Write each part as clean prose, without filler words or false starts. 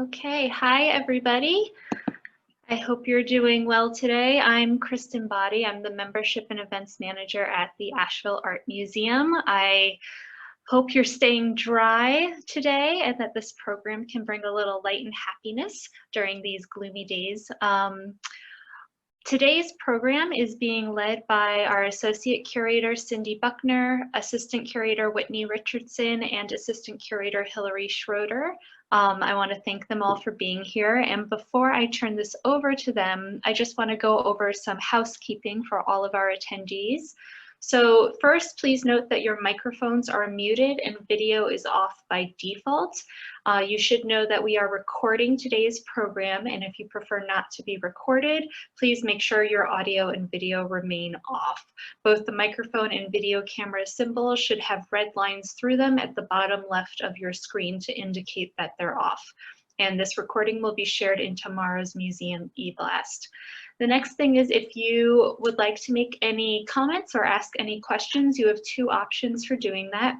Okay, hi everybody. I hope you're doing well today. I'm Kristen Body. I'm the Membership and Events Manager at the Asheville Art Museum. I hope you're staying dry today and that this program can bring a little light and happiness during these gloomy days. Today's program is being led by our Associate Curator, Cindy Buckner, Assistant Curator, Whitney Richardson, and Assistant Curator, Hilary Schroeder. I want to thank them all for being here. And before I turn this over to them, I just want to go over some housekeeping for all of our attendees. So first, please note that your microphones are muted and video is off by default. You should know that we are recording today's program, and if you prefer not to be recorded, please make sure your audio and video remain off. Both the microphone and video camera symbols should have red lines through them at the bottom left of your screen to indicate that they're off. And this recording will be shared in tomorrow's museum e-blast. The next thing is if you would like to make any comments or ask any questions, you have two options for doing that.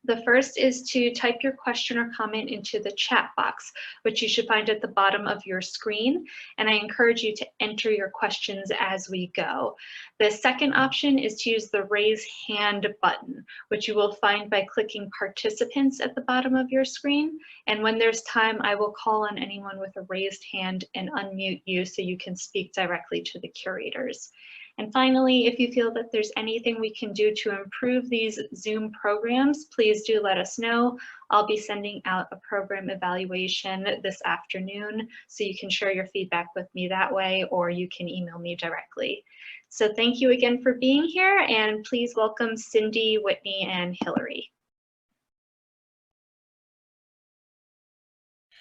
The first is to type your question or comment into the chat box, which you should find at the bottom of your screen. And I encourage you to enter your questions as we go. The second option is to use the raise hand button, which you will find by clicking participants at the bottom of your screen. And when there's time, I will call on anyone with a raised hand and unmute you so you can speak directly to the curators. And finally, if you feel that there's anything we can do to improve these Zoom programs, please do let us know. I'll be sending out a program evaluation this afternoon, so you can share your feedback with me that way, or you can email me directly. So thank you again for being here, and please welcome Cindy, Whitney, and Hilary.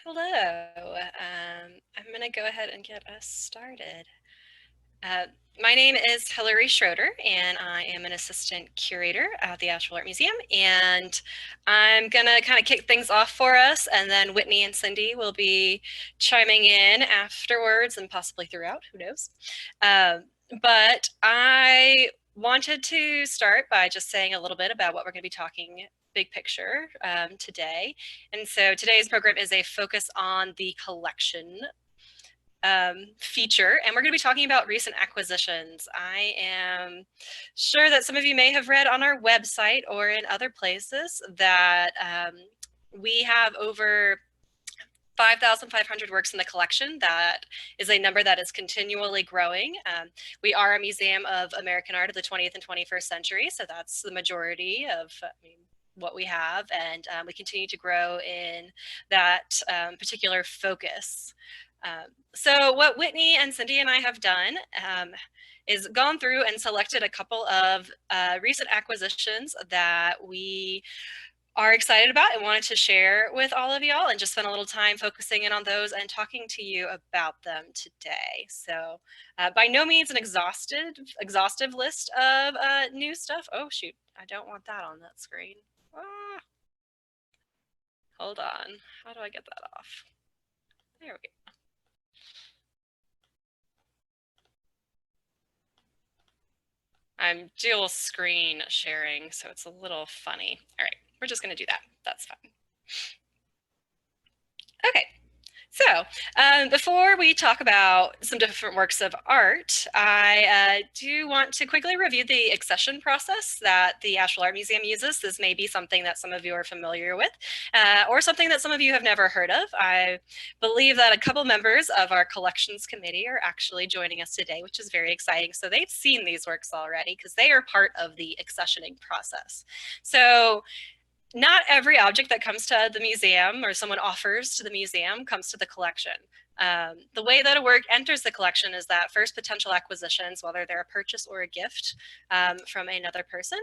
Hello, I'm going to go ahead and get us started. My name is Hilary Schroeder, and I am an assistant curator at the Asheville Art Museum. And I'm going to kind of kick things off for us, and then Whitney and Cindy will be chiming in afterwards and possibly throughout, who knows. But I wanted to start by just saying a little bit about what we're going to be talking big picture today. And so today's program is a focus on the collection feature, and we're going to be talking about recent acquisitions. I am sure that some of you may have read on our website or in other places that we have over 5,500 works in the collection. That is a number that is continually growing. We are a museum of American art of the 20th and 21st century, so that's the majority of what we have, and we continue to grow in that particular focus. So what Whitney and Cindy and I have done is gone through and selected a couple of recent acquisitions that we are excited about and wanted to share with all of y'all, and just spend a little time focusing in on those and talking to you about them today. So by no means an exhaustive list of new stuff. Oh shoot, I don't want that on that screen. Ah. Hold on, how do I get that off? There we go. I'm dual screen sharing, so it's a little funny. All right, we're just going to do that. That's fine. Okay. So before we talk about some different works of art, I do want to quickly review the accession process that the Asheville Art Museum uses. This may be something that some of you are familiar with, or something that some of you have never heard of. I believe that a couple members of our collections committee are actually joining us today, which is very exciting. So they've seen these works already because they are part of the accessioning process. So not every object that comes to the museum or someone offers to the museum comes to the collection. The way that a work enters the collection is that first potential acquisitions, whether they're a purchase or a gift from another person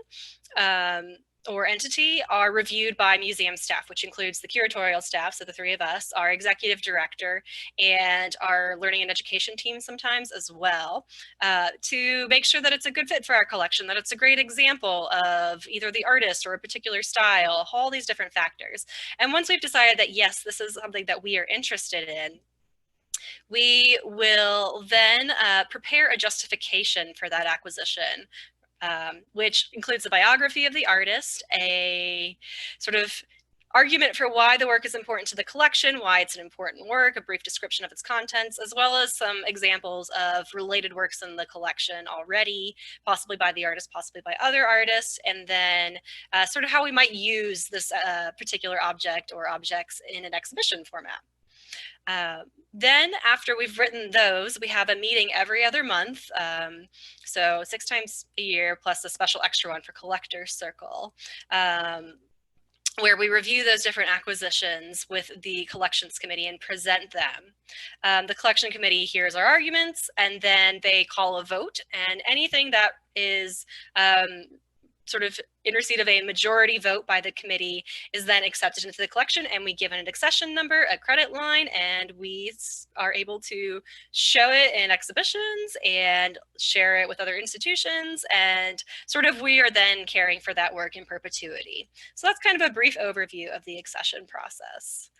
or entity, are reviewed by museum staff, which includes the curatorial staff, so the three of us, our executive director, and our learning and education team sometimes as well, to make sure that it's a good fit for our collection, that it's a great example of either the artist or a particular style, all these different factors. And once we've decided that, yes, this is something that we are interested in, we will then prepare a justification for that acquisition, which includes a biography of the artist, a sort of argument for why the work is important to the collection, why it's an important work, a brief description of its contents, as well as some examples of related works in the collection already, possibly by the artist, possibly by other artists, and then sort of how we might use this particular object or objects in an exhibition format. Then after we've written those, we have a meeting every other month. So 6 times a year, plus a special extra one for Collectors Circle, where we review those different acquisitions with the collections committee and present them. The collection committee hears our arguments, and then they call a vote, and anything that is sort of in receipt of a majority vote by the committee is then accepted into the collection, and we give it an accession number, a credit line, and we are able to show it in exhibitions and share it with other institutions, and sort of we are then caring for that work in perpetuity. So that's kind of a brief overview of the accession process.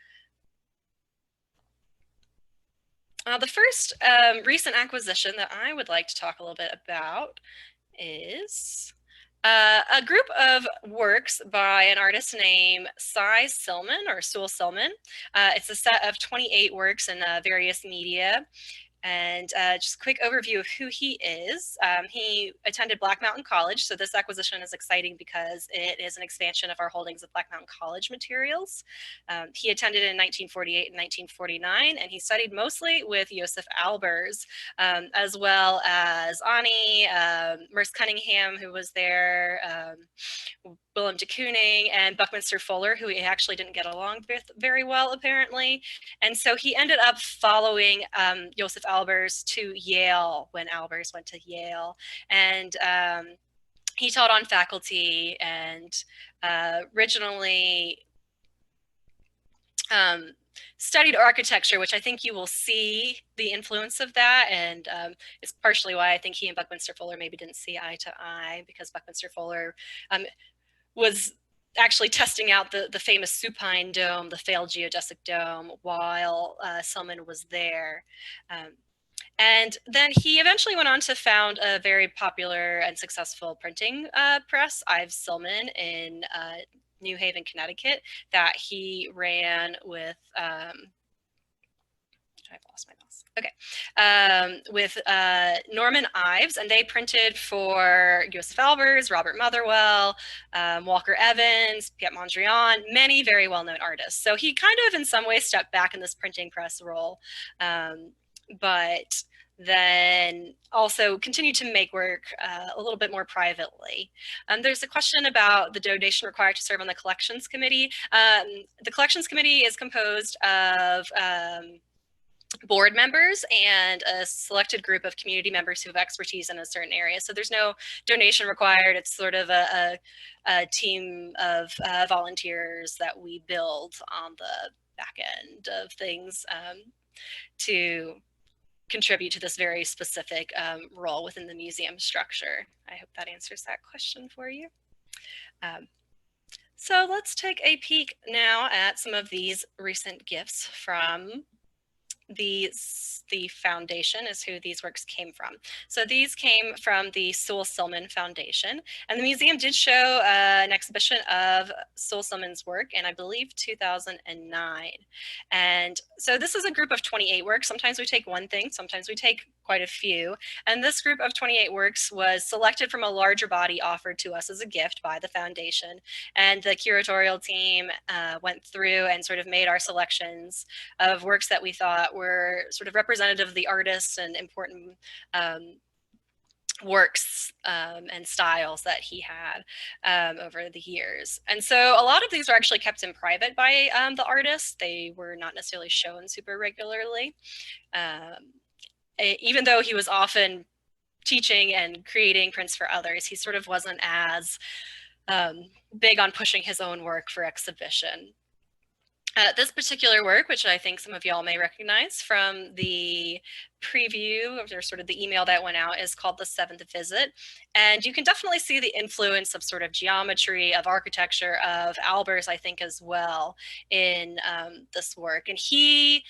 The first recent acquisition that I would like to talk a little bit about is a group of works by an artist named Sillman or Sewell. It's a set of 28 works in various media. And just a quick overview of who he is. He attended Black Mountain College, so this acquisition is exciting because it is an expansion of our holdings of Black Mountain College materials. He attended in 1948 and 1949, and he studied mostly with Joseph Albers, as well as Ani, Merce Cunningham, who was there, Willem de Kooning, and Buckminster Fuller, who he actually didn't get along with very well, apparently. And so he ended up following Joseph Albers to Yale when Albers went to Yale. And he taught on faculty and originally studied architecture, which I think you will see the influence of that. And it's partially why I think he and Buckminster Fuller maybe didn't see eye to eye, because Buckminster Fuller was actually testing out the famous supine dome, the failed geodesic dome, while Sillman was there. And then he eventually went on to found a very popular and successful printing press, Ives Sillman, in New Haven, Connecticut, that he ran with I've lost my mouse. Okay. With Norman Ives, and they printed for Joseph Albers, Robert Motherwell, Walker Evans, Piet Mondrian, many very well-known artists. So he kind of in some ways stepped back in this printing press role, but then also continued to make work a little bit more privately. There's a question about the donation required to serve on the collections committee. The collections committee is composed of board members and a selected group of community members who have expertise in a certain area. So there's no donation required. It's sort of a team of volunteers that we build on the back end of things to contribute to this very specific role within the museum structure. I hope that answers that question for you. So let's take a peek now at some of these recent gifts from the foundation, is who these works came from. So these came from the Sewell Sillman Foundation, and the museum did show an exhibition of Sewell Sillman's work in, I believe, 2009. And so this is a group of 28 works. Sometimes we take one thing, sometimes we take quite a few. And this group of 28 works was selected from a larger body offered to us as a gift by the foundation. And the curatorial team went through and sort of made our selections of works that we thought were sort of representative of the artists and important works and styles that he had over the years. And so a lot of these were actually kept in private by the artists. They were not necessarily shown super regularly. Even though he was often teaching and creating prints for others, he sort of wasn't as big on pushing his own work for exhibition. This particular work, which I think some of y'all may recognize from the preview or sort of the email that went out, is called The Seventh Visit. And you can definitely see the influence of sort of geometry, of architecture, of Albers, I think, as well in this work. And he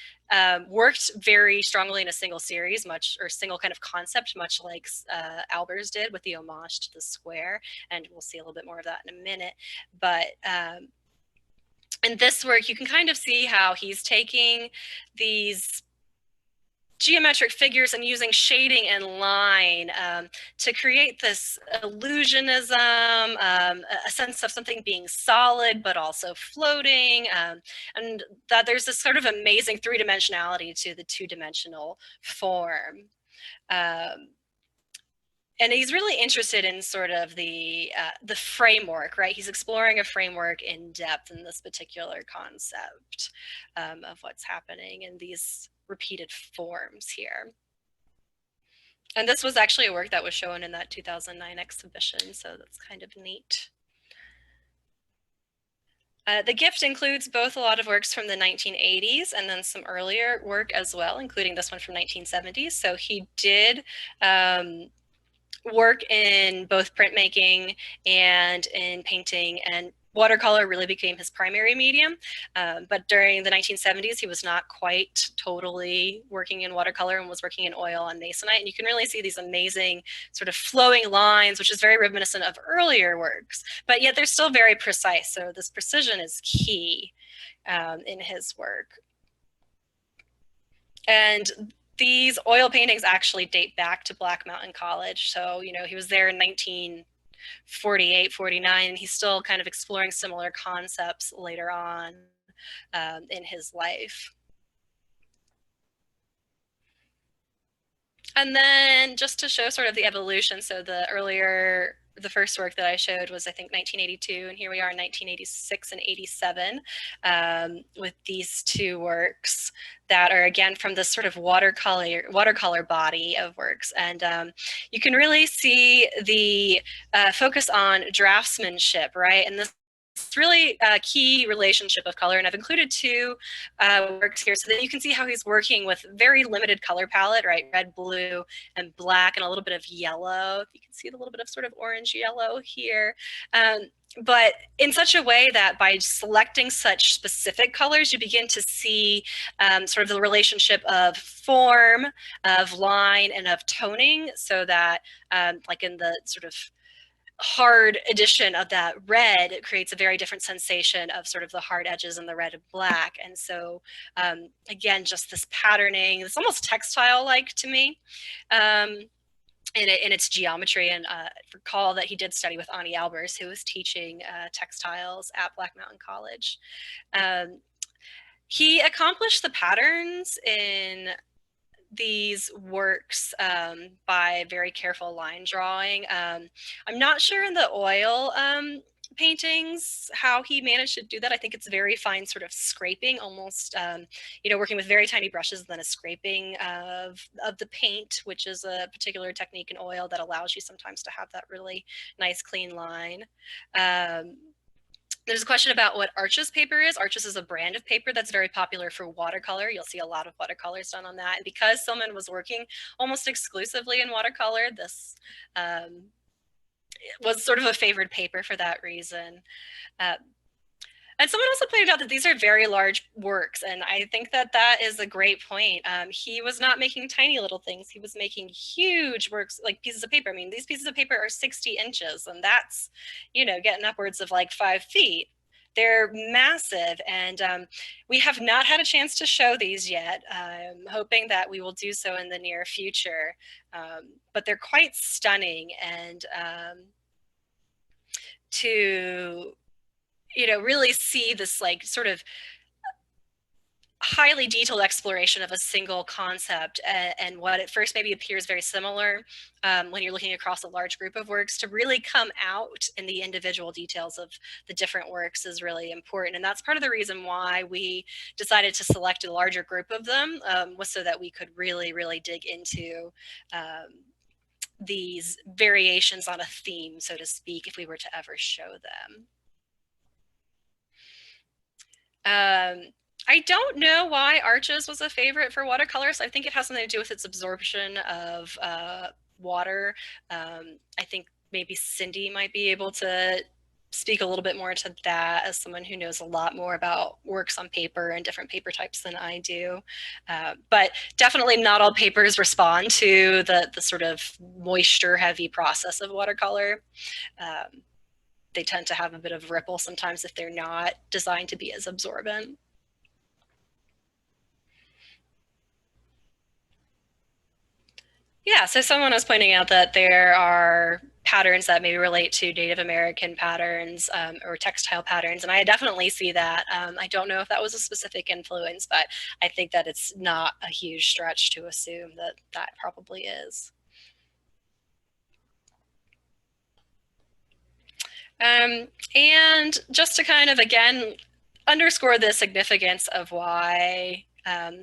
worked very strongly in a single series, or single kind of concept, much like Albers did with the homage to the square. And we'll see a little bit more of that in a minute. But in this work, you can kind of see how he's taking these geometric figures and using shading and line to create this illusionism, a sense of something being solid but also floating, and that there's this sort of amazing three-dimensionality to the two-dimensional form. And he's really interested in sort of the framework, right? He's exploring a framework in depth in this particular concept of what's happening in these repeated forms here. And this was actually a work that was shown in that 2009 exhibition, so that's kind of neat. The gift includes both a lot of works from the 1980s and then some earlier work as well, including this one from 1970s. So he did work in both printmaking and in painting, and watercolor really became his primary medium. But during the 1970s, he was not quite totally working in watercolor and was working in oil and masonite. And you can really see these amazing sort of flowing lines, which is very reminiscent of earlier works, but yet they're still very precise. So this precision is key in his work. And these oil paintings actually date back to Black Mountain College. So, you know, he was there in 1948, 49, and he's still kind of exploring similar concepts later on in his life. And then just to show sort of the evolution, so the first work that I showed was, I think, 1982, and here we are in 1986 and 87 with these two works that are, again, from this sort of watercolor body of works. And you can really see the focus on draftsmanship, right? And this really a key relationship of color, and I've included two works here so that you can see how he's working with very limited color palette, right? Red, blue, and black, and a little bit of yellow. You can see the little bit of sort of orange yellow here. But in such a way that by selecting such specific colors, you begin to see sort of the relationship of form, of line, and of toning, so that like in the sort of hard addition of that red, it creates a very different sensation of sort of the hard edges and the red and black. And so again, just this patterning, it's almost textile-like to me in its geometry. And recall that he did study with Ani Albers, who was teaching textiles at Black Mountain College. He accomplished the patterns in these works by very careful line drawing. I'm not sure in the oil paintings how he managed to do that. I think it's very fine sort of scraping, almost you know, working with very tiny brushes and then a scraping of the paint, which is a particular technique in oil that allows you sometimes to have that really nice clean line. There's a question about what Arches paper is. Arches is a brand of paper that's very popular for watercolor. You'll see a lot of watercolors done on that. And because Sillman was working almost exclusively in watercolor, this was sort of a favored paper for that reason. And someone also pointed out that these are very large works, and I think that that is a great point. He was not making tiny little things. He was making huge works, like pieces of paper. I mean, these pieces of paper are 60 inches, and that's, you know, getting upwards of like 5 feet. They're massive, and we have not had a chance to show these yet. I'm hoping that we will do so in the near future, but they're quite stunning. And to, you know, really see this like sort of highly detailed exploration of a single concept and what at first maybe appears very similar when you're looking across a large group of works, to really come out in the individual details of the different works is really important. And that's part of the reason why we decided to select a larger group of them, was so that we could really, really dig into these variations on a theme, so to speak, if we were to ever show them. I don't know why Arches was a favorite for watercolors. I think it has something to do with its absorption of water. I think maybe Cindy might be able to speak a little bit more to that as someone who knows a lot more about works on paper and different paper types than I do. But definitely not all papers respond to the sort of moisture heavy process of watercolor. they tend to have a bit of ripple sometimes if they're not designed to be as absorbent. Yeah, so someone was pointing out that there are patterns that maybe relate to Native American patterns or textile patterns, and I definitely see that. I don't know if that was a specific influence, but I think that it's not a huge stretch to assume that that probably is. And just to kind of, again, underscore the significance of why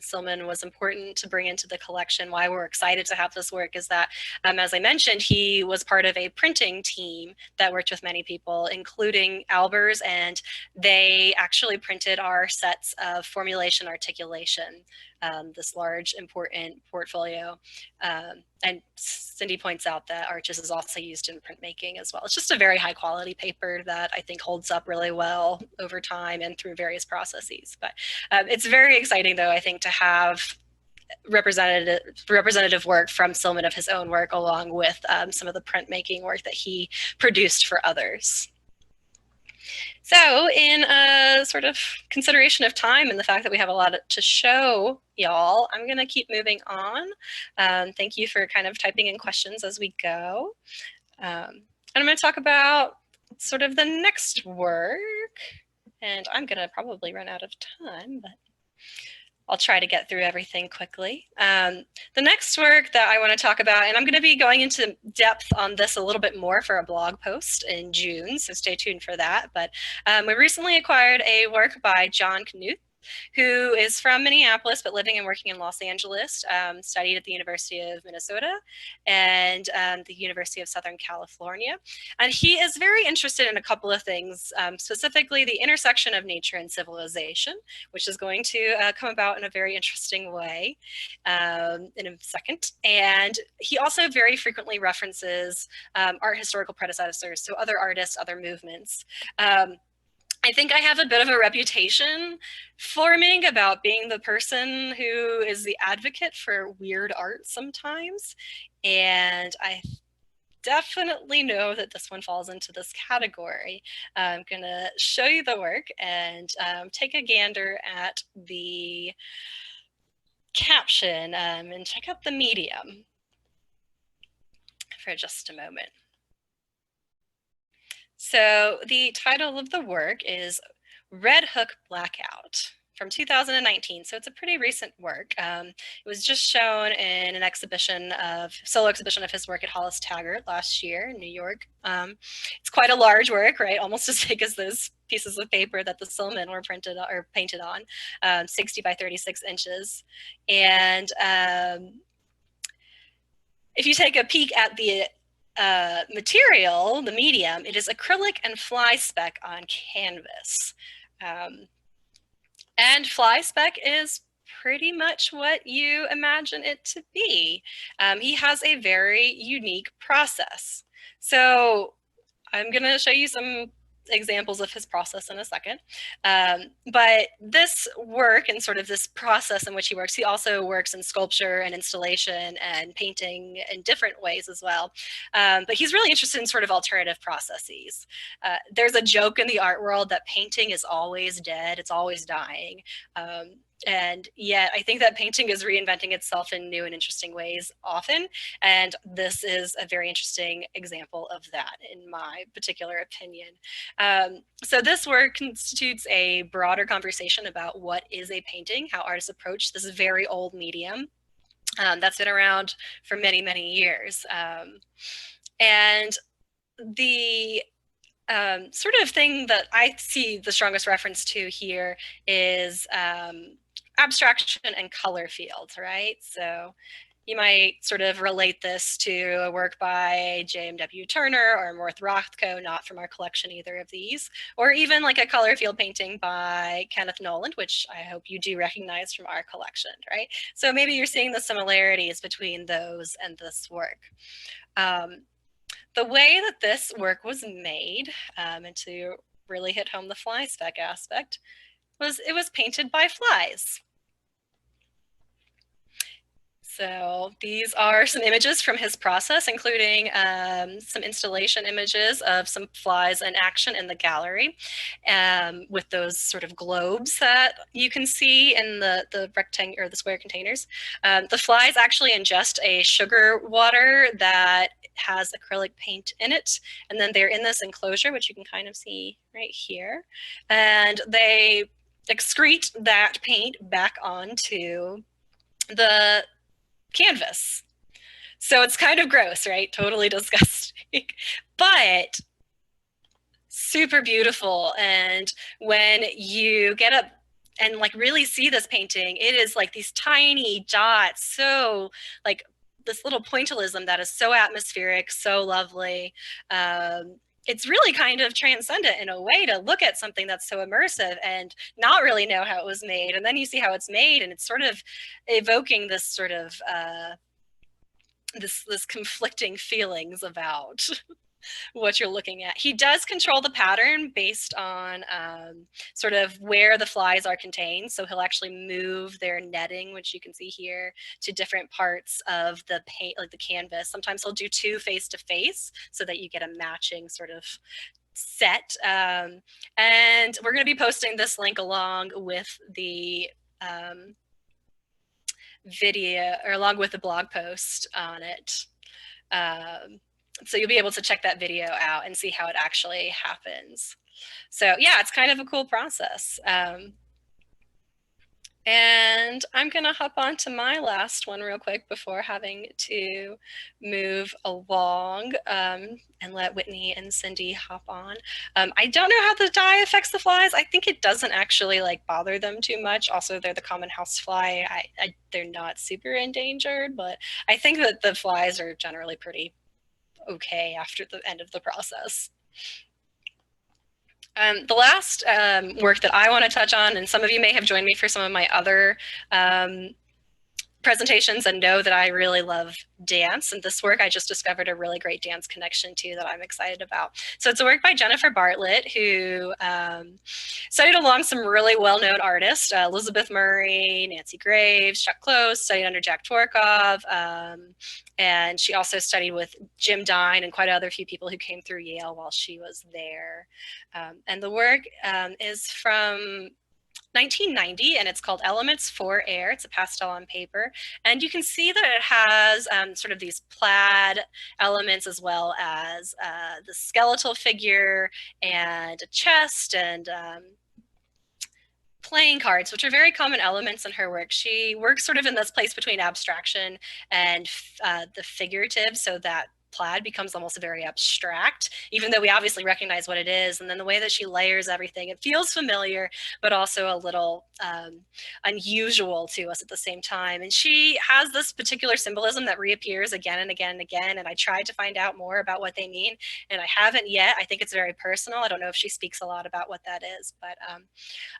Sillman was important to bring into the collection, why we're excited to have this work, is that, as I mentioned, he was part of a printing team that worked with many people, including Albers, and they actually printed our sets of formulation articulation, this large, important portfolio. And Cindy points out that Arches is also used in printmaking as well. It's just a very high quality paper that I think holds up really well over time and through various processes. But it's very exciting, though, I think, to have representative work from Sillman of his own work, along with some of the printmaking work that he produced for others. So in a sort of consideration of time and the fact that we have a lot to show y'all, I'm going to keep moving on. Thank you for kind of typing in questions as we go. And I'm going to talk about sort of the next work. And I'm going to probably run out of time, but I'll try to get through everything quickly. The next work that I want to talk about, and I'm going to be going into depth on this a little bit more for a blog post in June, so stay tuned for that. But we recently acquired a work by John Knuth, who is from Minneapolis but living and working in Los Angeles, studied at the University of Minnesota and the University of Southern California. And he is very interested in a couple of things, specifically the intersection of nature and civilization, which is going to come about in a very interesting way in a second. And he also very frequently references art historical predecessors, so other artists, other movements. I think I have a bit of a reputation forming about being the person who is the advocate for weird art sometimes. And I definitely know that this one falls into this category. I'm going to show you the work and take a gander at the caption and check out the medium for just a moment. So the title of the work is Red Hook Blackout from 2019. So it's a pretty recent work. It was just shown in an solo exhibition of his work at Hollis Taggart last year in New York. It's quite a large work, right? Almost as big as those pieces of paper that the Sillman were printed or painted on, 60 by 36 inches. And if you take a peek at the material, the medium, it is acrylic and fly speck on canvas. And fly speck is pretty much what you imagine it to be. He has a very unique process. So I'm going to show you some examples of his process in a second. But this work and sort of this process in which he works, he also works in sculpture and installation and painting in different ways as well. But he's really interested in sort of alternative processes. There's a joke in the art world that painting is always dead, it's always dying. And yet I think that painting is reinventing itself in new and interesting ways often. And this is a very interesting example of that, in my particular opinion. So this work constitutes a broader conversation about what is a painting, how artists approach this very old medium that's been around for many, many years. And the sort of thing that I see the strongest reference to here is abstraction and color fields, right? So you might sort of relate this to a work by J.M.W. Turner or Morth Rothko, not from our collection, either of these, or even like a color field painting by Kenneth Noland, which I hope you do recognize from our collection, right? So maybe you're seeing the similarities between those and this work. The way that this work was made, and to really hit home the fly speck aspect, was it was painted by flies. So these are some images from his process, including some installation images of some flies in action in the gallery, with those sort of globes that you can see in the rectangle or the square containers. The flies actually ingest a sugar water that has acrylic paint in it, and then they're in this enclosure, which you can kind of see right here, and they excrete that paint back onto the canvas. So it's kind of gross, right? Totally disgusting, but super beautiful. And when you get up and like really see this painting, it is like these tiny dots, so like this little pointillism that is so atmospheric, so lovely. It's really kind of transcendent in a way to look at something that's so immersive and not really know how it was made. And then you see how it's made, and it's sort of evoking this sort of this conflicting feelings about what you're looking at. He does control the pattern based on sort of where the flies are contained. So he'll actually move their netting, which you can see here, to different parts of the paint, like the canvas. Sometimes he'll do two face to face so that you get a matching sort of set. And we're going to be posting this link along with the video, or along with the blog post on it. So you'll be able to check that video out and see how it actually happens. So yeah, it's kind of a cool process. And I'm going to hop on to my last one real quick before having to move along and let Whitney and Cindy hop on. I don't know how the dye affects the flies. I think it doesn't actually like bother them too much. Also, they're the common house fly. They're not super endangered, but I think that the flies are generally pretty okay after the end of the process. The last work that I want to touch on, and some of you may have joined me for some of my other presentations and know that I really love dance, and this work I just discovered a really great dance connection to that I'm excited about. So it's a work by Jennifer Bartlett, who studied along some really well-known artists, Elizabeth Murray, Nancy Graves, Chuck Close, studied under Jack Dworkov, and she also studied with Jim Dine and quite other few people who came through Yale while she was there. And the work is from 1990, and it's called Elements for Air. It's a pastel on paper, and you can see that it has sort of these plaid elements, as well as the skeletal figure and a chest and playing cards, which are very common elements in her work. She works sort of in this place between abstraction and the figurative, so that plaid becomes almost very abstract, even though we obviously recognize what it is. And then the way that she layers everything, it feels familiar, but also a little unusual to us at the same time. And she has this particular symbolism that reappears again and again and again. And I tried to find out more about what they mean, and I haven't yet. I think it's very personal. I don't know if she speaks a lot about what that is, but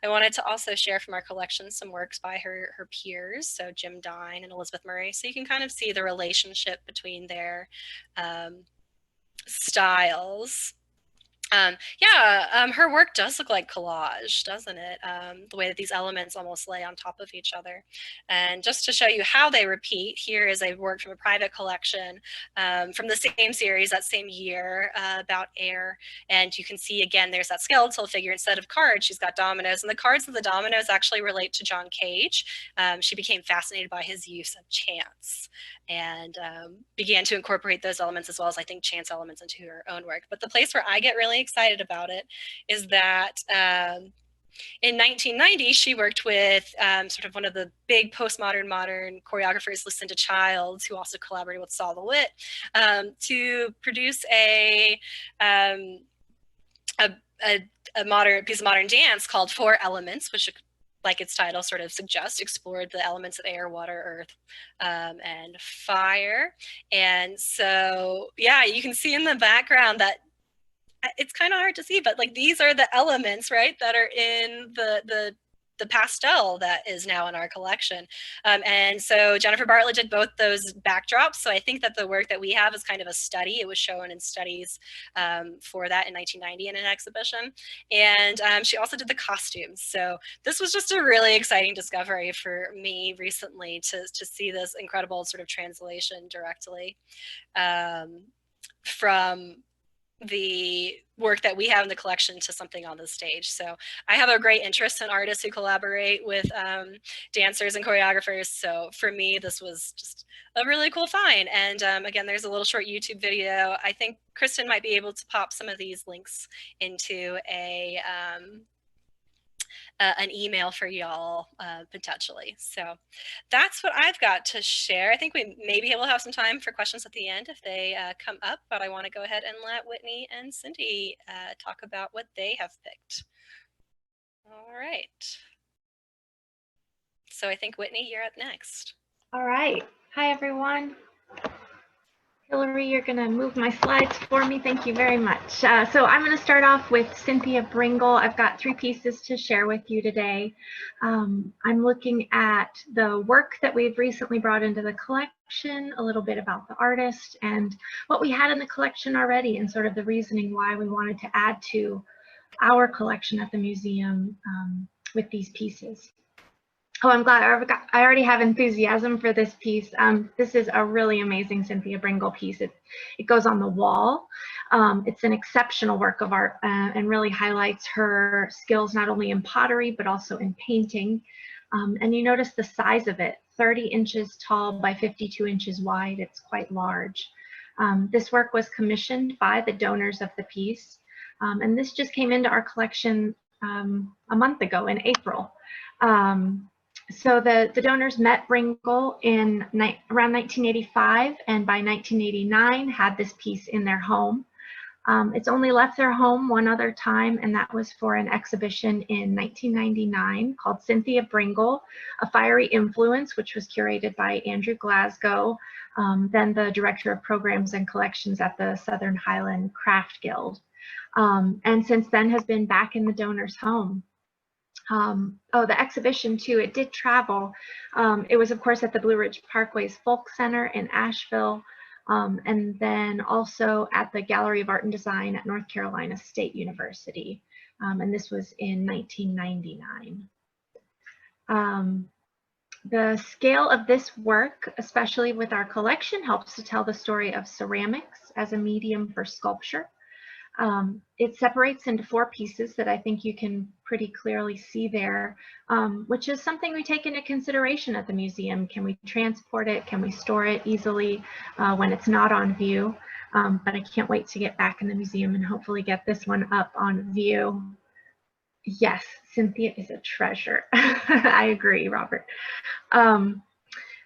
I wanted to also share from our collection some works by her peers, so Jim Dine and Elizabeth Murray, so you can kind of see the relationship between their styles. Her work does look like collage, doesn't it? The way that these elements almost lay on top of each other. And just to show you how they repeat, here is a work from a private collection from the same series, that same year, about air. And you can see, again, there's that skeletal figure. Instead of cards, she's got dominoes. And the cards and the dominoes actually relate to John Cage. She became fascinated by his use of chance and began to incorporate those elements, as well as, I think, chance elements, into her own work. But the place where I get really excited about it is that in 1990, she worked with sort of one of the big postmodern modern choreographers, Lucinda Childs, who also collaborated with Saul LeWitt, to produce a modern piece of modern dance called Four Elements, which, like its title sort of suggests, explored the elements of air, water, earth, and fire. And so, yeah, you can see in the background that it's kind of hard to see, but like these are the elements, right, that are in the the pastel that is now in our collection. And so Jennifer Bartlett did both those backdrops. So I think that the work that we have is kind of a study. It was shown in studies for that in 1990 in an exhibition. And she also did the costumes. So this was just a really exciting discovery for me recently to see this incredible sort of translation directly from the work that we have in the collection to something on the stage. So I have a great interest in artists who collaborate with dancers and choreographers. So for me, this was just a really cool find. And again, there's a little short YouTube video. I think Kristen might be able to pop some of these links into an email for y'all potentially. So that's what I've got to share. I think we maybe will have some time for questions at the end if they come up, but I want to go ahead and let Whitney and Cindy talk about what they have picked. All right. So I think Whitney, you're up next. All right. Hi, everyone. Hilary, you're going to move my slides for me. Thank you very much. So I'm going to start off with Cynthia Bringle. I've got 3 pieces to share with you today. I'm looking at the work that we've recently brought into the collection, a little bit about the artist and what we had in the collection already and sort of the reasoning why we wanted to add to our collection at the museum with these pieces. Oh, I'm glad I already have enthusiasm for this piece. This is a really amazing Cynthia Bringle piece. It goes on the wall. It's an exceptional work of art and really highlights her skills not only in pottery, but also in painting. And you notice the size of it, 30 inches tall by 52 inches wide. It's quite large. This work was commissioned by the donors of the piece. And this just came into our collection a month ago in April. So the donors met Bringle in around 1985, and by 1989 had this piece in their home. It's only left their home one other time, and that was for an exhibition in 1999 called Cynthia Bringle, A Fiery Influence, which was curated by Andrew Glasgow, then the Director of Programs and Collections at the Southern Highland Craft Guild. And since then has been back in the donor's home. Oh, the exhibition too, it did travel. It was of course at the Blue Ridge Parkway's Folk Center in Asheville, and then also at the Gallery of Art and Design at North Carolina State University. And this was in 1999. The scale of this work, especially with our collection, helps to tell the story of ceramics as a medium for sculpture. It separates into 4 pieces that I think you can pretty clearly see there, which is something we take into consideration at the museum. Can we transport it? Can we store it easily when it's not on view? But I can't wait to get back in the museum and hopefully get this one up on view. Yes, Cynthia is a treasure. I agree, Robert.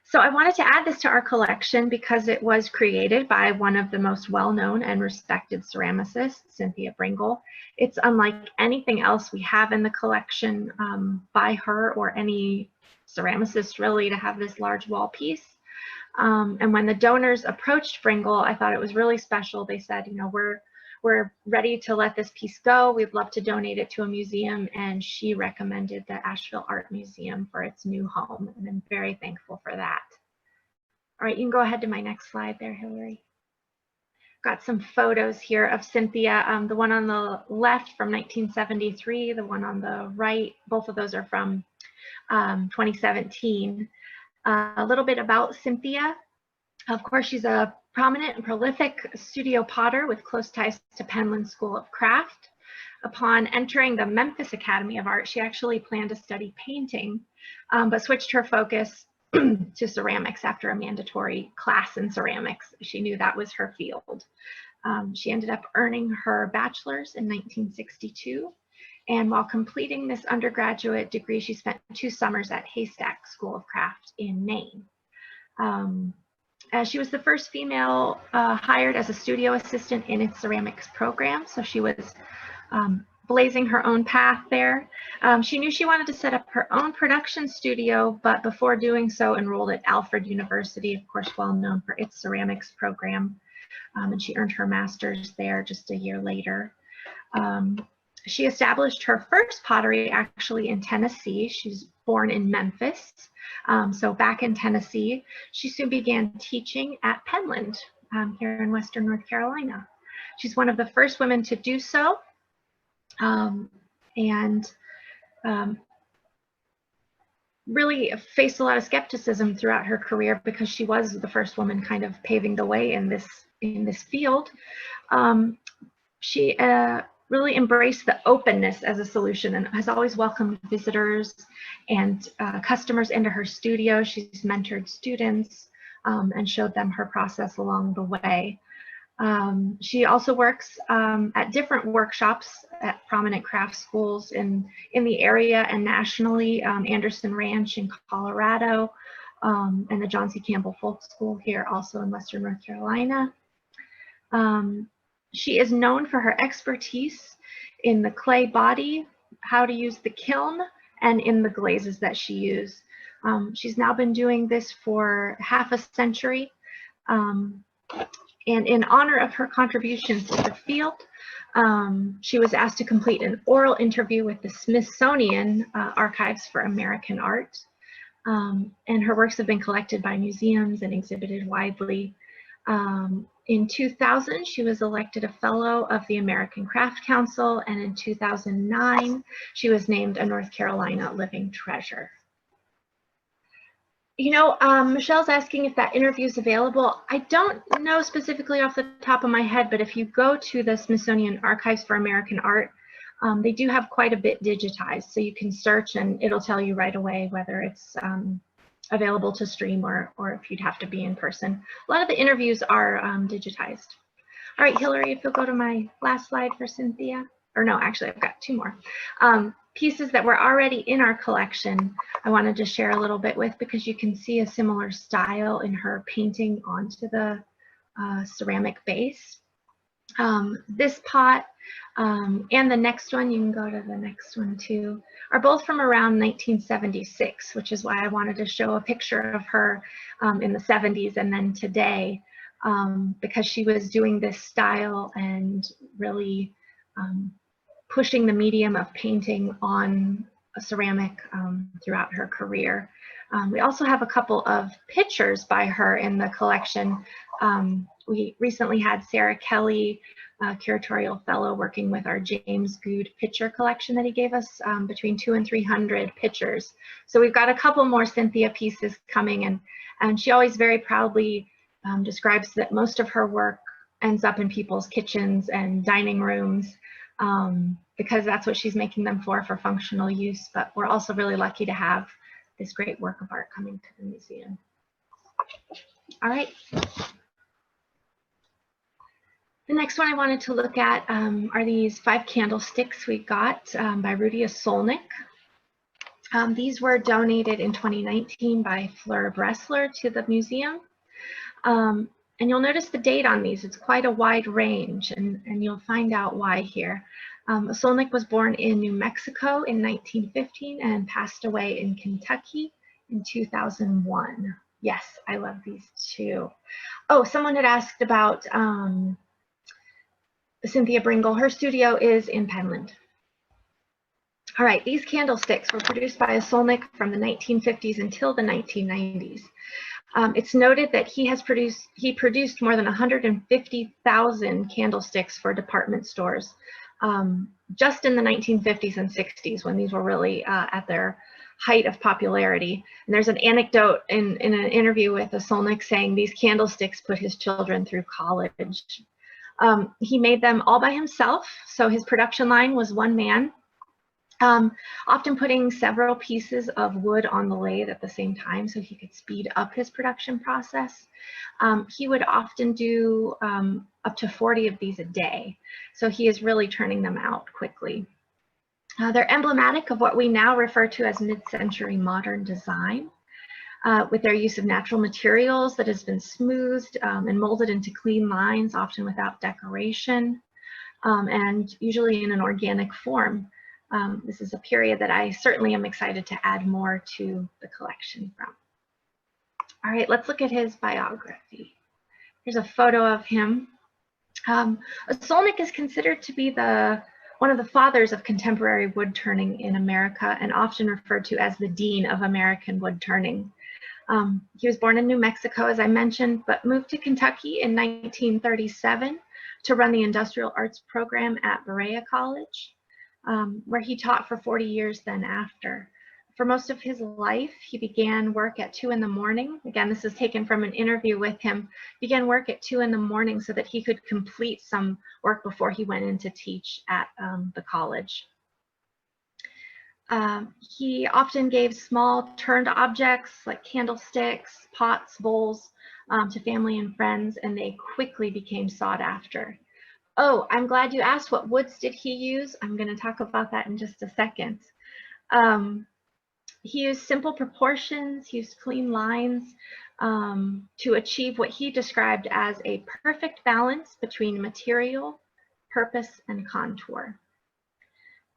So I wanted to add this to our collection because it was created by one of the most well-known and respected ceramicists, Cynthia Bringle. It's unlike anything else we have in the collection by her or any ceramicist really to have this large wall piece. And when the donors approached Bringle, I thought it was really special. They said, you know, we're ready to let this piece go. We'd love to donate it to a museum, and she recommended the Asheville Art Museum for its new home, and I'm very thankful for that. All right, you can go ahead to my next slide there, Hilary. Got some photos here of Cynthia. The one on the left from 1973, the one on the right, both of those are from 2017. A little bit about Cynthia. Of course, she's a prominent and prolific studio potter with close ties to Penland School of Craft. Upon entering the Memphis Academy of Art, she actually planned to study painting, but switched her focus to ceramics after a mandatory class in ceramics. She knew that was her field. She ended up earning her bachelor's in 1962. And while completing this undergraduate degree, she spent 2 summers at Haystack School of Craft in Maine. She was the first female hired as a studio assistant in its ceramics program, so she was blazing her own path there. She knew she wanted to set up her own production studio, but before doing so enrolled at Alfred University, of course well known for its ceramics program, and she earned her master's there just a year later. She established her first pottery actually in Tennessee. She's born in Memphis, so back in Tennessee. She soon began teaching at Penland here in Western North Carolina. She's one of the first women to do so, and really faced a lot of skepticism throughout her career because she was the first woman kind of paving the way in this field. She really embraced the openness as a solution and has always welcomed visitors and customers into her studio. She's mentored students and showed them her process along the way. She also works at different workshops at prominent craft schools in the area and nationally, Anderson Ranch in Colorado, and the John C. Campbell Folk School here also in Western North Carolina. She is known for her expertise in the clay body, how to use the kiln, and in the glazes that she used. She's now been doing this for half a century. And in honor of her contributions to the field, she was asked to complete an oral interview with the Smithsonian Archives for American Art. And her works have been collected by museums and exhibited widely. In 2000, she was elected a Fellow of the American Craft Council, and in 2009, she was named a North Carolina Living Treasure. You know, Michelle's asking if that interview is available. I don't know specifically off the top of my head, but if you go to the Smithsonian Archives for American Art, they do have quite a bit digitized, so you can search and it'll tell you right away whether it's available to stream or if you'd have to be in person. A lot of the interviews are digitized. All right, Hilary, if you'll go to my last slide for Cynthia, or no, actually I've got two more. Pieces that were already in our collection I wanted to share a little bit with because you can see a similar style in her painting onto the ceramic base. This pot and the next one, you can go to the next one too, are both from around 1976, which is why I wanted to show a picture of her in the 70s and then today, because she was doing this style and really pushing the medium of painting on a ceramic throughout her career. We also have a couple of pictures by her in the collection. We recently had Sarah Kelly, curatorial fellow, working with our James Good picture collection that he gave us, between 200 and 300 pictures. So we've got a couple more Cynthia pieces coming, and she always very proudly describes that most of her work ends up in people's kitchens and dining rooms, because that's what she's making them for functional use. But we're also really lucky to have this great work of art coming to the museum. All right. The next one I wanted to look at are these 5 candlesticks we got by Rudy Osolnik. These were donated in 2019 by Fleur Bressler to the museum. And you'll notice the date on these. It's quite a wide range, and you'll find out why here. Osolnik was born in New Mexico in 1915 and passed away in Kentucky in 2001. Yes, I love these too. Oh, someone had asked about Cynthia Bringle. Her studio is in Penland. All right, these candlesticks were produced by Osolnik from the 1950s until the 1990s. It's noted that he produced more than 150,000 candlesticks for department stores just in the 1950s and 60s, when these were really at their height of popularity. And there's an anecdote in an interview with Osolnik saying these candlesticks put his children through college. He made them all by himself, so his production line was one man, often putting several pieces of wood on the lathe at the same time so he could speed up his production process. He would often do up to 40 of these a day, so he is really turning them out quickly. They're emblematic of what we now refer to as mid-century modern design, with their use of natural materials that has been smoothed and molded into clean lines, often without decoration, and usually in an organic form. This is a period that I certainly am excited to add more to the collection from. All right, let's look at his biography. Here's a photo of him. Osolnik is considered to be the one of the fathers of contemporary wood turning in America, and often referred to as the Dean of American wood turning. He was born in New Mexico, as I mentioned, but moved to Kentucky in 1937 to run the Industrial Arts program at Berea College, where he taught for 40 years then after. For most of his life, he began work at 2 in the morning. Again, this is taken from an interview with him. Began work at 2 in the morning so that he could complete some work before he went in to teach at the college. He often gave small turned objects like candlesticks, pots, bowls to family and friends, and they quickly became sought after. Oh, I'm glad you asked, what woods did he use? I'm going to talk about that in just a second. He used simple proportions, he used clean lines to achieve what he described as a perfect balance between material, purpose, and contour.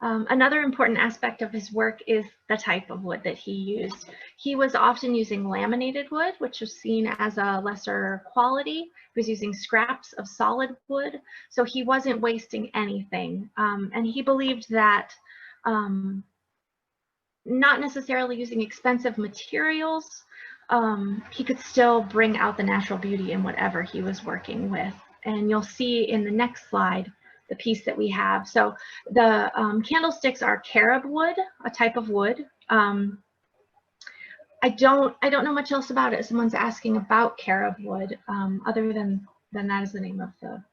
Another important aspect of his work is the type of wood that he used. He was often using laminated wood, which was seen as a lesser quality. He was using scraps of solid wood, so he wasn't wasting anything. And he believed that not necessarily using expensive materials, he could still bring out the natural beauty in whatever he was working with. And you'll see in the next slide the piece that we have. So the candlesticks are carob wood, a type of wood. I don't know much else about it. Someone's asking about carob wood, other than that is the name of the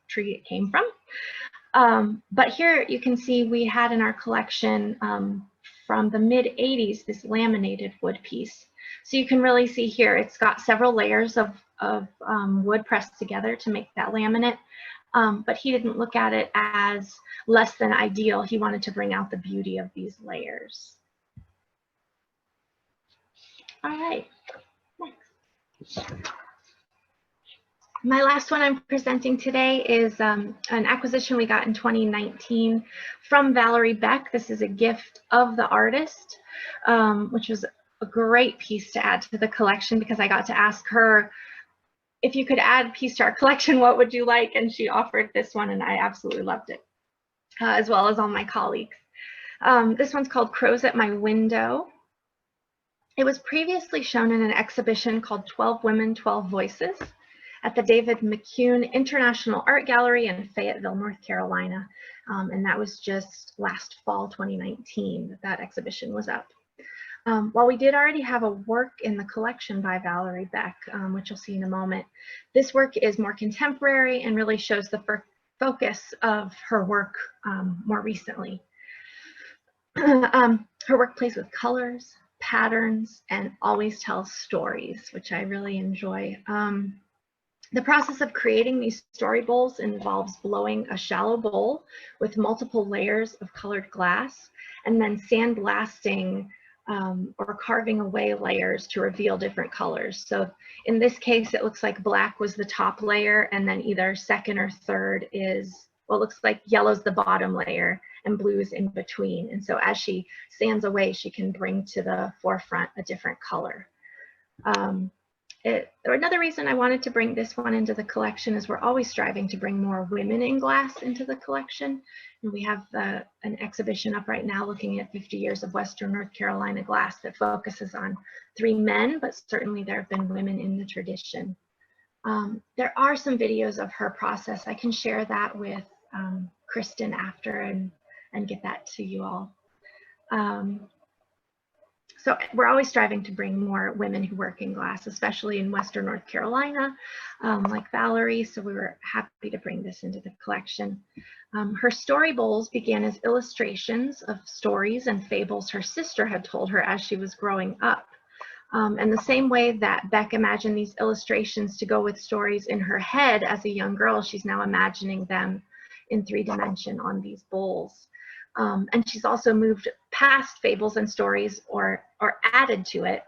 tree it came from. But here you can see we had in our collection from the mid-80s this laminated wood piece. So you can really see here it's got several layers of wood pressed together to make that laminate. But he didn't look at it as less than ideal. He wanted to bring out the beauty of these layers. All right, next. My last one I'm presenting today is an acquisition we got in 2019 from Valerie Beck. This is a gift of the artist, which was a great piece to add to the collection because I got to ask her, if you could add a piece to our collection, what would you like? And she offered this one, and I absolutely loved it, as well as all my colleagues. This one's called Crows at My Window. It was previously shown in an exhibition called 12 Women, 12 Voices at the David McCune International Art Gallery in Fayetteville, North Carolina. And that was just last fall, 2019, that exhibition was up. While we did already have a work in the collection by Valerie Beck, which you'll see in a moment, this work is more contemporary and really shows the focus of her work more recently. Her work plays with colors, patterns, and always tells stories, which I really enjoy. The process of creating these story bowls involves blowing a shallow bowl with multiple layers of colored glass and then sandblasting or carving away layers to reveal different colors. So in this case, it looks like black was the top layer, and then either second or third is what looks like yellow's the bottom layer and blue is in between. And so as she sands away, she can bring to the forefront a different color. Another reason I wanted to bring this one into the collection is we're always striving to bring more women in glass into the collection. And we have an exhibition up right now looking at 50 years of Western North Carolina glass that focuses on 3 men, but certainly there have been women in the tradition. There are some videos of her process. I can share that with Kristen after and get that to you all. So we're always striving to bring more women who work in glass, especially in Western North Carolina, like Valerie. So we were happy to bring this into the collection. Her story bowls began as illustrations of stories and fables her sister had told her as she was growing up. And the same way that Beck imagined these illustrations to go with stories in her head as a young girl, she's now imagining them in 3D on these bowls. And she's also moved past fables and stories or added to it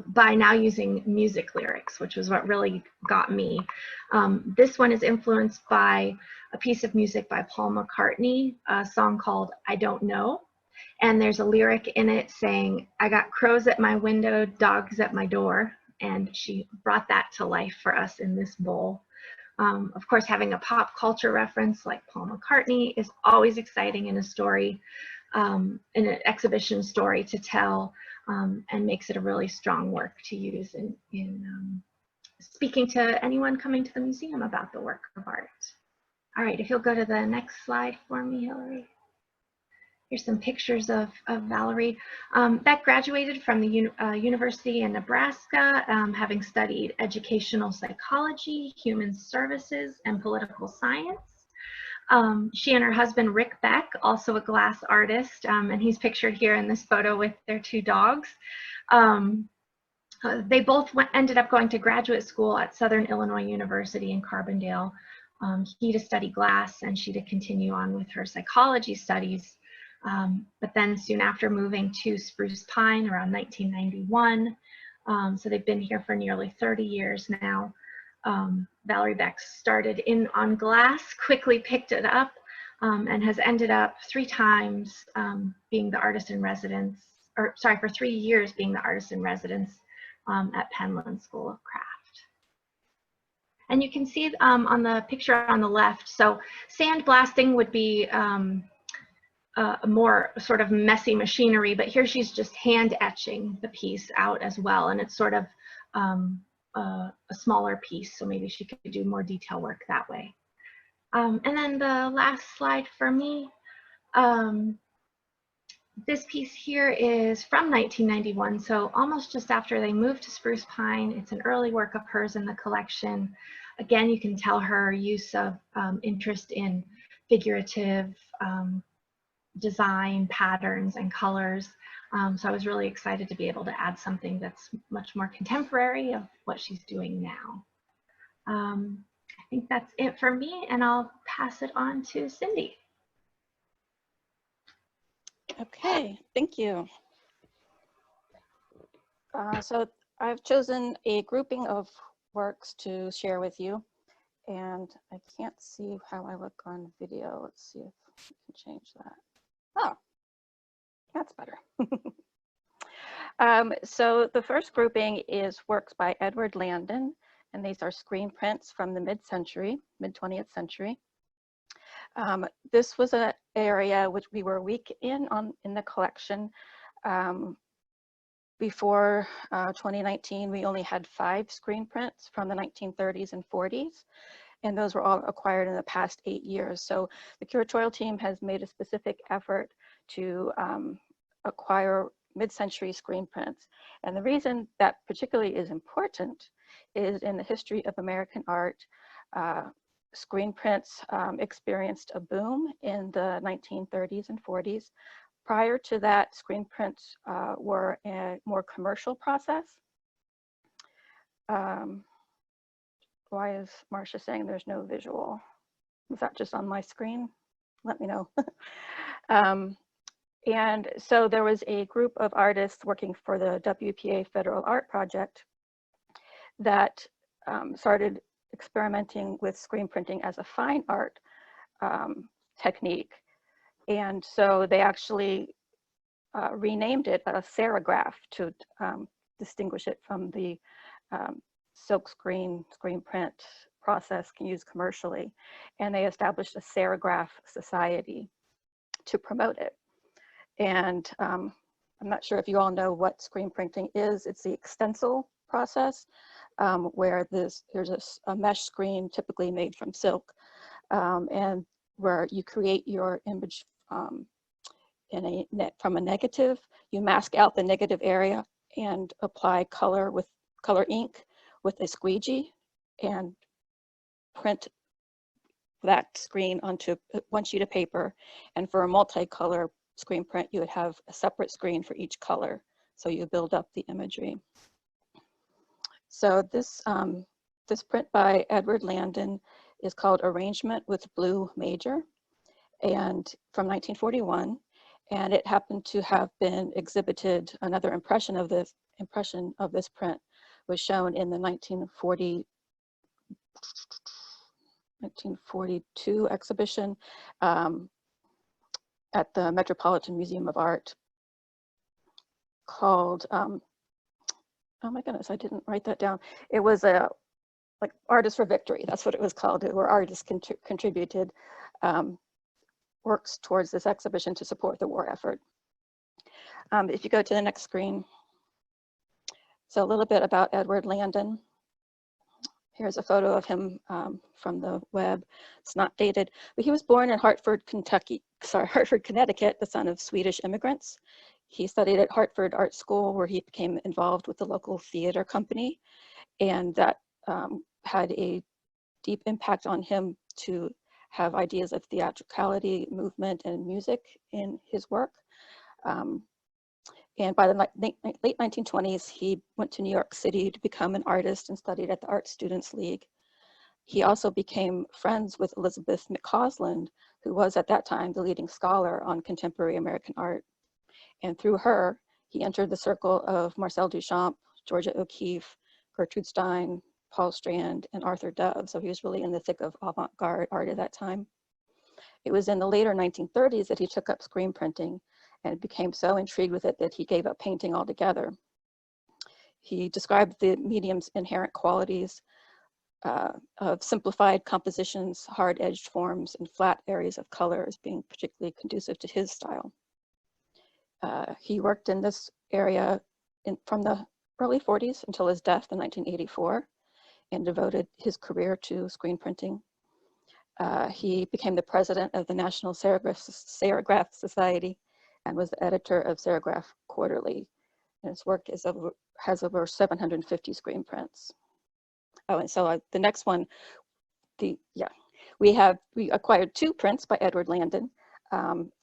by now using music lyrics, which was what really got me. This one is influenced by a piece of music by Paul McCartney, a song called I Don't Know. And there's a lyric in it saying, I got crows at my window, dogs at my door. And she brought that to life for us in this bowl. Of course, having a pop culture reference like Paul McCartney is always exciting in a story, in an exhibition story to tell, and makes it a really strong work to use in speaking to anyone coming to the museum about the work of art. All right, if you'll go to the next slide for me, Hilary. Here's some pictures of Valerie. Beck graduated from the University in Nebraska, having studied educational psychology, human services, and political science. She and her husband, Rick Beck, also a glass artist, and he's pictured here in this photo with their 2 dogs. They both ended up going to graduate school at Southern Illinois University in Carbondale. He to study glass and she to continue on with her psychology studies. But then soon after moving to Spruce Pine around 1991, so they've been here for nearly 30 years now. Valerie Beck started in on glass, quickly picked it up, and has ended up 3 times being the artist in residence, or sorry, for 3 years being the artist in residence at Penland School of Craft. And you can see on the picture on the left, so sandblasting would be a more sort of messy machinery, but here she's just hand etching the piece out as well, and it's sort of a smaller piece, so maybe she could do more detail work that way. And then the last slide for me, this piece here is from 1991, so almost just after they moved to Spruce Pine. It's an early work of hers in the collection. Again, you can tell her use of interest in figurative design patterns and colors. So I was really excited to be able to add something that's much more contemporary of what she's doing now. I think that's it for me, and I'll pass it on to Cindy. Okay, thank you. So I've chosen a grouping of works to share with you, and I can't see how I look on video. Let's see if we can change that. Oh, that's better. So the first grouping is works by Edward Landon, and these are screen prints from the mid-20th century. This was an area which we were weak in the collection. Before 2019, we only had 5 screen prints from the 1930s and 40s, and those were all acquired in the past 8 years. So the curatorial team has made a specific effort to acquire mid-century screen prints. And the reason that particularly is important is in the history of American art, screen prints experienced a boom in the 1930s and 40s. Prior to that, screen prints were a more commercial process. Why is Marcia saying there's no visual? Was that just on my screen? Let me know. And so there was a group of artists working for the WPA Federal Art Project that started experimenting with screen printing as a fine art technique. And so they actually renamed it a serograph to distinguish it from the silk screen print process used commercially. And they established a serograph society to promote it. And I'm not sure if you all know what screen printing is. It's the stencil process where there's a mesh screen typically made from silk, and where you create your image from a negative. You mask out the negative area and apply color ink with a squeegee and print that screen onto one sheet of paper. And for a multicolor screen print, you would have a separate screen for each color. So you build up the imagery. So this print by Edward Landon is called Arrangement with Blue Major, and from 1941. And it happened to have been exhibited. Another impression of this print was shown in the 1942 exhibition at the Metropolitan Museum of Art called, oh my goodness, I didn't write that down. It was like Artists for Victory, that's what it was called, where artists contributed works towards this exhibition to support the war effort. If you go to the next screen, so a little bit about Edward Landon. Here's a photo of him from the web. It's not dated, but he was born in Hartford, Connecticut, the son of Swedish immigrants. He studied at Hartford Art School, where he became involved with the local theater company, and that had a deep impact on him to have ideas of theatricality, movement, and music in his work. And by the late 1920s, he went to New York City to become an artist and studied at the Art Students League. He also became friends with Elizabeth McCausland, who was at that time the leading scholar on contemporary American art. And through her, he entered the circle of Marcel Duchamp, Georgia O'Keeffe, Gertrude Stein, Paul Strand, and Arthur Dove. So he was really in the thick of avant-garde art at that time. It was in the later 1930s that he took up screen printing and became so intrigued with it that he gave up painting altogether. He described the medium's inherent qualities of simplified compositions, hard-edged forms, and flat areas of color as being particularly conducive to his style. He worked in this area from the early 40s until his death in 1984 and devoted his career to screen printing. He became the president of the National Serigraph Society and was the editor of Serigraph Quarterly. And his work has over 750 screen prints. Oh, and so the next one, we acquired 2 prints by Edward Landon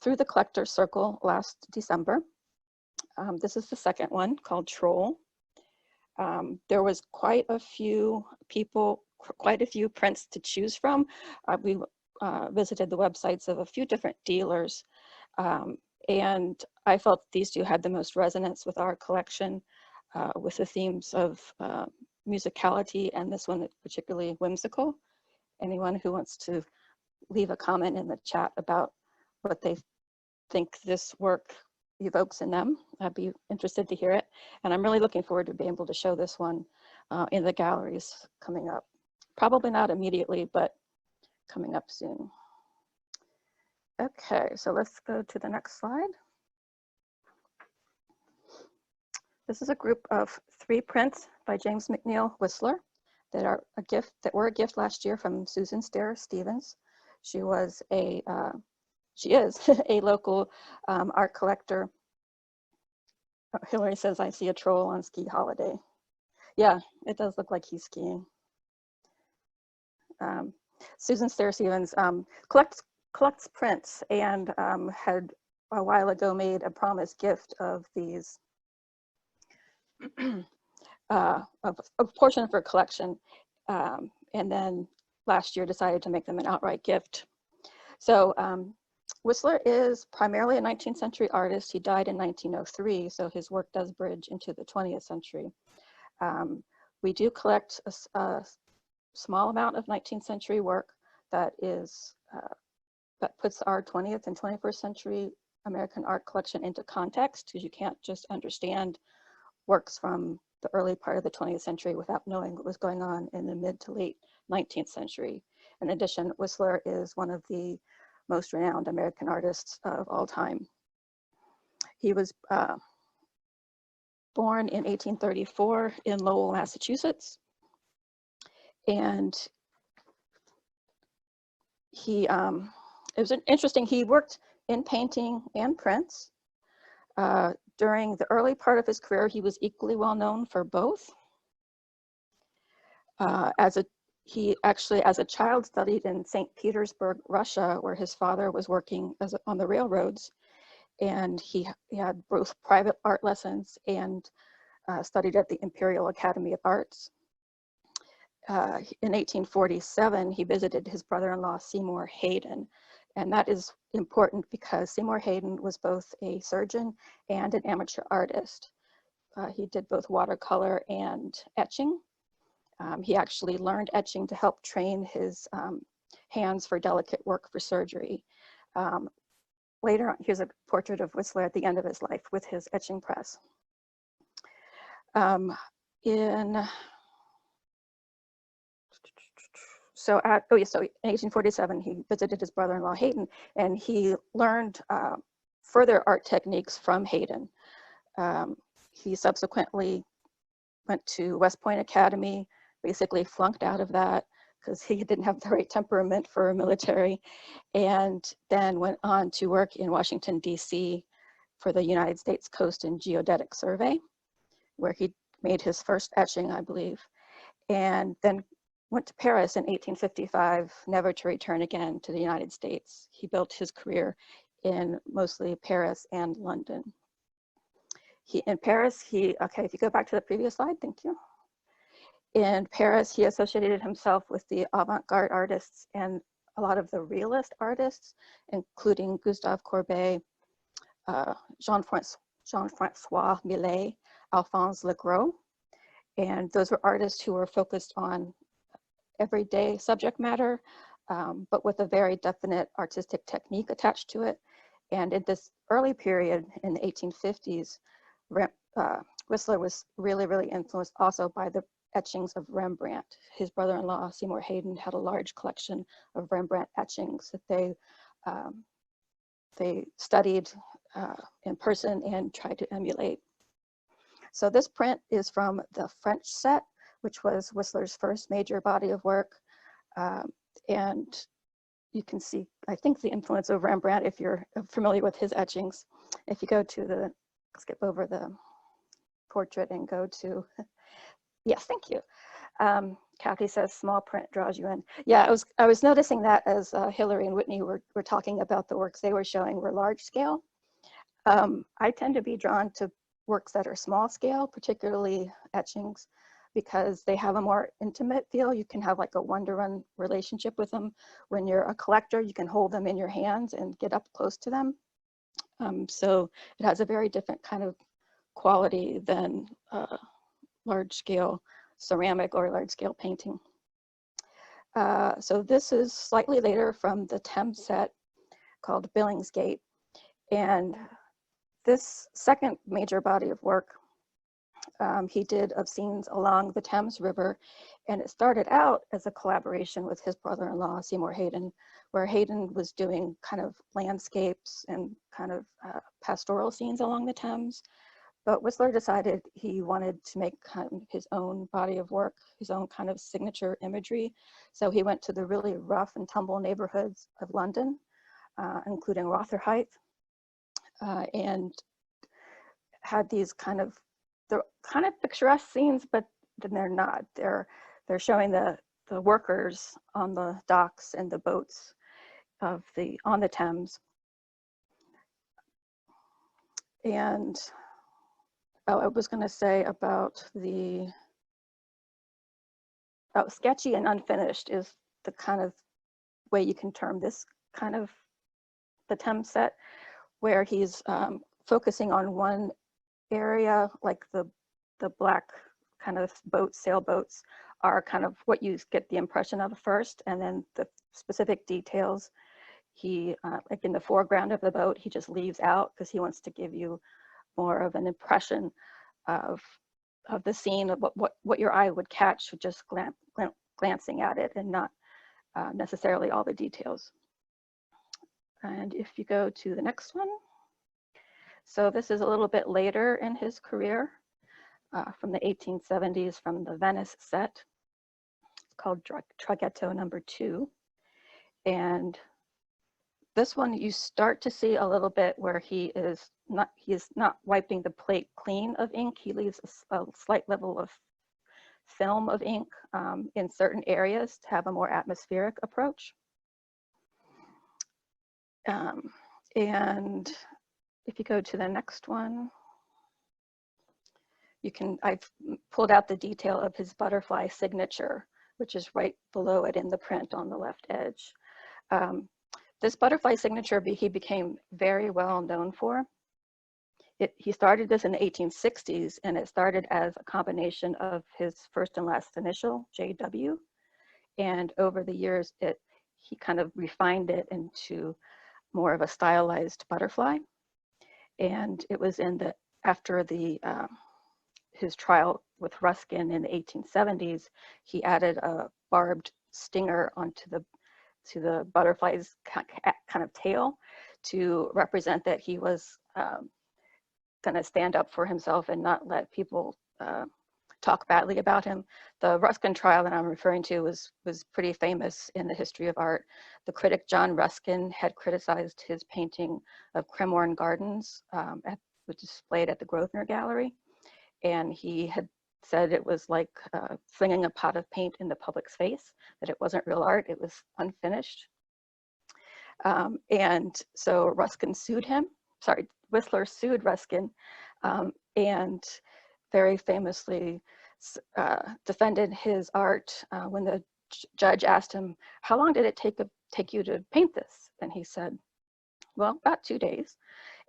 through the Collector's Circle last December. This is the second one, called Troll. There was quite a few prints to choose from. We visited the websites of a few different dealers, and I felt these 2 had the most resonance with our collection, with the themes of musicality, and this one particularly whimsical. Anyone who wants to leave a comment in the chat about what they think this work evokes in them, I'd be interested to hear it. And I'm really looking forward to being able to show this one in the galleries coming up. Probably not immediately, but coming up soon. Okay, so let's go to the next slide. This is a group of 3 prints by James McNeill Whistler that were a gift last year from Susan Stair Stevens. She is a local art collector. Oh, Hilary says, I see a troll on ski holiday. Yeah, it does look like he's skiing. Susan Stair Stevens collects prints and had a while ago made a promised gift of these, of a portion of her collection, and then last year decided to make them an outright gift. So Whistler is primarily a 19th century artist. He died in 1903, so his work does bridge into the 20th century. We do collect a small amount of 19th century work that puts our 20th and 21st century American art collection into context, because you can't just understand works from the early part of the 20th century without knowing what was going on in the mid to late 19th century. In addition, Whistler is one of the most renowned American artists of all time. He was born in 1834 in Lowell, Massachusetts. And it was interesting, he worked in painting and prints. During the early part of his career, he was equally well known for both. He actually, as a child, studied in St. Petersburg, Russia, where his father was working on the railroads. And he had both private art lessons and studied at the Imperial Academy of Arts. In 1847, he visited his brother-in-law, Seymour Hayden. And that is important because Seymour Hayden was both a surgeon and an amateur artist. He did both watercolor and etching. He actually learned etching to help train his hands for delicate work for surgery. Later on, here's a portrait of Whistler at the end of his life with his etching press. In so in 1847, he visited his brother-in-law Hayden, and he learned further art techniques from Hayden. He subsequently went to West Point Academy, basically flunked out of that because he didn't have the right temperament for military, and then went on to work in Washington, D.C. for the United States Coast and Geodetic Survey, where he made his first etching, I believe, and then went to Paris in 1855, never to return again to the United States. He built his career in mostly Paris and London. In Paris, okay, if you go back to the previous slide, thank you. In Paris, he associated himself with the avant-garde artists and a lot of the realist artists, including Gustave Courbet, Jean-Francois Millet, Alphonse Legros. And those were artists who were focused on everyday subject matter, but with a very definite artistic technique attached to it. And in this early period in the 1850s, Whistler was really influenced also by the etchings of Rembrandt. His brother-in-law, Seymour Hayden, had a large collection of Rembrandt etchings that they studied in person and tried to emulate. So this print is from the French set, which was Whistler's first major body of work. And you can see, I think, the influence of Rembrandt if you're familiar with his etchings. If you go to skip over the portrait and go to, yes, thank you. Kathy says small print draws you in. Yeah, I was noticing that as Hilary and Whitney were talking about the works they were showing were large scale. I tend to be drawn to works that are small scale, particularly etchings, because they have a more intimate feel. You can have like a one-to-one relationship with them. When you're a collector, you can hold them in your hands and get up close to them. So it has a very different kind of quality than large scale ceramic or large scale painting. So this is slightly later from the Thames set called Billingsgate. And this second major body of work he did of scenes along the Thames River, and it started out as a collaboration with his brother-in-law, Seymour Hayden, where Hayden was doing kind of landscapes and kind of pastoral scenes along the Thames. But Whistler decided he wanted to make kind of his own body of work, his own kind of signature imagery. So he went to the really rough and tumble neighborhoods of London, including Rotherhithe, and had these they're kind of picturesque scenes, but then they're not. They're showing the workers on the docks and the boats on the Thames. And I was going to say about sketchy and unfinished is the kind of way you can term this kind of the Thames set, where he's focusing on one area, like the black kind of boats, sailboats, are kind of what you get the impression of first, and then the specific details he, like in the foreground of the boat, he just leaves out because he wants to give you more of an impression of the scene, of what your eye would catch just glancing at it, and not necessarily all the details. And if you go to the next one, so this is a little bit later in his career, from the 1870s, from the Venice set. It's called Traghetto number 2. And this one you start to see a little bit where he is not wiping the plate clean of ink. He leaves a slight level of film of ink in certain areas to have a more atmospheric approach. And if you go to the next one, I've pulled out the detail of his butterfly signature, which is right below it in the print on the left edge. This butterfly signature he became very well known for. He started this in the 1860s, and it started as a combination of his first and last initial, JW. And over the years, he kind of refined it into more of a stylized butterfly. And it was after his trial with Ruskin in the 1870s, he added a barbed stinger onto the butterfly's kind of tail to represent that he was going to stand up for himself and not let people talk badly about him. The Ruskin trial that I'm referring to was pretty famous in the history of art. The critic John Ruskin had criticized his painting of Cremorne Gardens, which is displayed at the Grosvenor Gallery, and he had said it was like flinging a pot of paint in the public's face, that it wasn't real art, it was unfinished. And so Ruskin sued him, Whistler sued Ruskin, and very famously defended his art when the judge asked him, how long did it take you to paint this? And he said, well, about 2 days.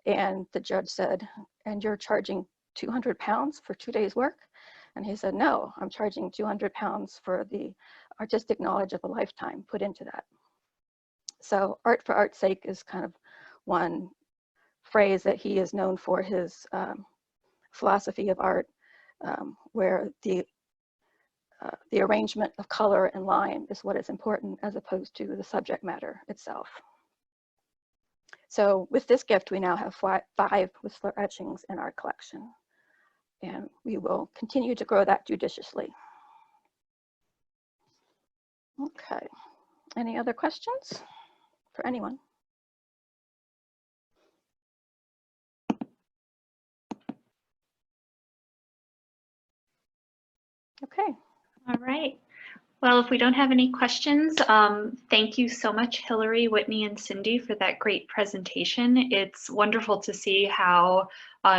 And the judge said, and you're charging 200 pounds for 2 days work? And he said, no, I'm charging 200 pounds for the artistic knowledge of a lifetime put into that. So art for art's sake is kind of one phrase that he is known for, his philosophy of art, where the arrangement of color and line is what is important as opposed to the subject matter itself. So with this gift, we now have 5 Whistler etchings in our collection, and we will continue to grow that judiciously. Okay, any other questions for anyone? Okay. All right. Well, if we don't have any questions, thank you so much, Hilary, Whitney, and Cindy, for that great presentation. It's wonderful to see how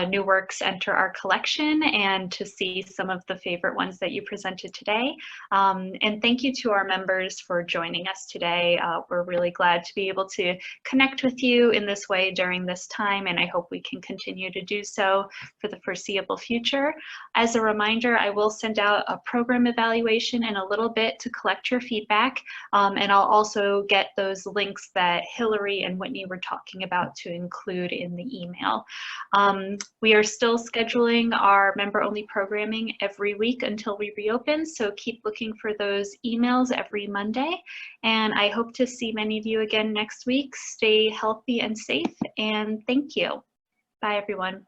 new works enter our collection and to see some of the favorite ones that you presented today. And thank you to our members for joining us today. We're really glad to be able to connect with you in this way during this time, and I hope we can continue to do so for the foreseeable future. As a reminder, I will send out a program evaluation in a little bit to collect your feedback, and I'll also get those links that Hilary and Whitney were talking about to include in the email. We are still scheduling our member-only programming every week until we reopen, so keep looking for those emails every Monday, and I hope to see many of you again next week. Stay healthy and safe, and thank you. Bye, everyone.